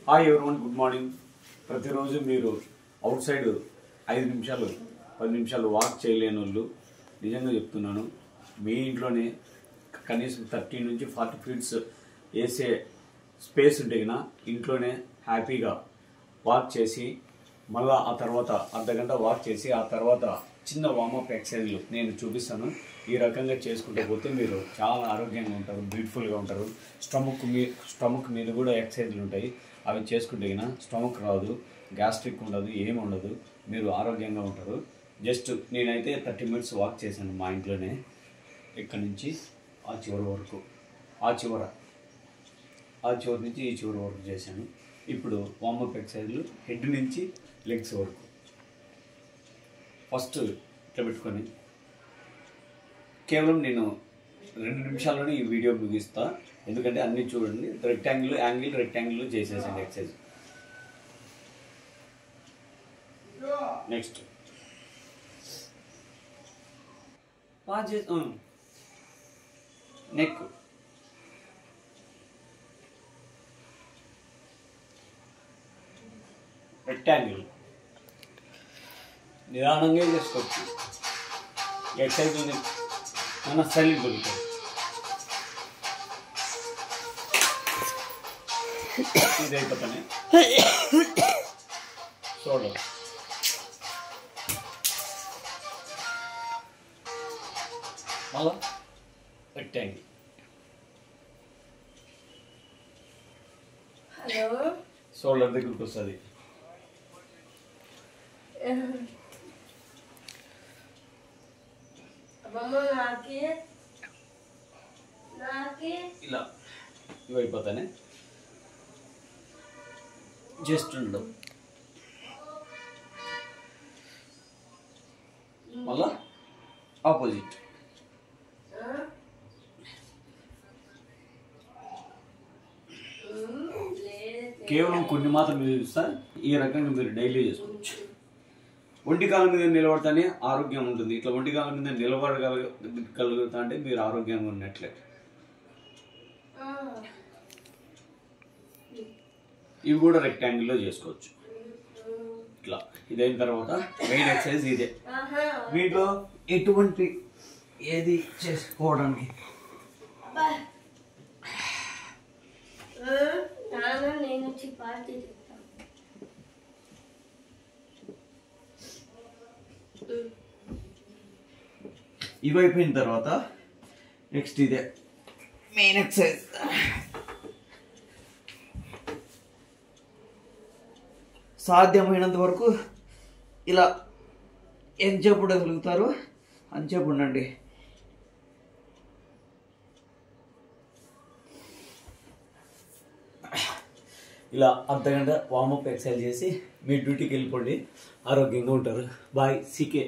Hi everyone, good morning. ప్రతిరోజు మీరు out side 5 నిమిషాలు 10 నిమిషాలు వాక్ చేయలేని వాళ్ళు నిజంగా చెప్తున్నాను, మీ ఇంట్లోనే కనీసం 30 నుంచి 40 ఫీట్స్ వేసే స్పేస్ ఉంటే కన్నా ఇంట్లోనే హ్యాపీగా వాక్ చేసి మళ్ళీ ఆ తర్వాత అర్ధగంట వాక్ చేసి ఆ తర్వాత చిన్న వార్మప్ ఎక్సర్సైజ్లు నేను చూపిస్తాను. ఈ రకంగా చేసుకుంటూ పోతే మీరు చాలా ఆరోగ్యంగా ఉంటారు, బ్యూటిఫుల్గా ఉంటారు. స్టమక్ మీద కూడా ఎక్సర్సైజ్లు ఉంటాయి, అవి చేసుకుంటే కన్నా స్టమక్ రాదు, గ్యాస్ట్రిక్ ఉండదు, ఏమి ఉండదు, మీరు ఆరోగ్యంగా ఉంటారు. జస్ట్ నేనైతే 30 మినిట్స్ వాక్ చేశాను మా ఇంట్లోనే, ఇక్కడ నుంచి ఆ చివరి వరకు, ఆ చివరి నుంచి ఈ చివరి వరకు చేశాను. ఇప్పుడు వార్మప్ ఎక్సర్సైజ్లు హెడ్ నుంచి లెగ్స్ వరకు. ఫస్ట్ ఇట్లా పెట్టుకొని కేవలం నేను 2 నిమిషాల్లోనే ఈ వీడియో ముగిస్తా, ఎందుకంటే అన్నీ చూడండి. రెక్టాంగిల్ చేసేసాను ఎక్సర్సైజ్. నెక్స్ట్ నెక్, రెక్టాంగిల్ నిదానంగా చేసుకోవచ్చు. ఎక్సర్సైజ్ మన స్టైల్ దొరుకుతుంది. ఇది అయిపోతానే షోల్డర్, మళ్ళా రెక్టాంగిల్, షోల్డర్ దగ్గరికి వస్తుంది. ఇలా ఇవి అయిపోతానే జస్ట్ ఉండడం, మళ్ళా ఆపోజిట్. కేవలం కొన్ని మాత్రం మీరు చూస్తా, ఈ రకంగా మీరు డైలీ చేసుకోవచ్చు. ఒంటి కాలం మీద నిలబడతానే ఆరోగ్యం ఉంటుంది. ఇట్లా ఒంటి కాలం మీద నిలబడగలుగుతా అంటే మీరు ఆరోగ్యంగా ఉన్నట్లే. ఇవి కూడా రెక్టాంగిల్లో చేసుకోవచ్చు. ఇట్లా ఇదైన తర్వాత మెయిన్ ఎక్సర్సైజ్ ఇదే. వీటిలో ఎటువంటి ఏది చేసుకోవడానికి ఇవి అయిపోయిన తర్వాత నెక్స్ట్ ఇదే మెయిన్ ఎక్సర్సైజ్. సాధ్యమైనంత వరకు ఇలా ఎంతసేపు ఉండగలుగుతారో అంతసేపు ఉండండి. ఇలా అర్ధగంట వార్మప్ ఎక్సర్సైజ్ చేసి మీ డ్యూటీకి వెళ్ళిపోండి, ఆరోగ్యంగా ఉంటారు. Bye, CK.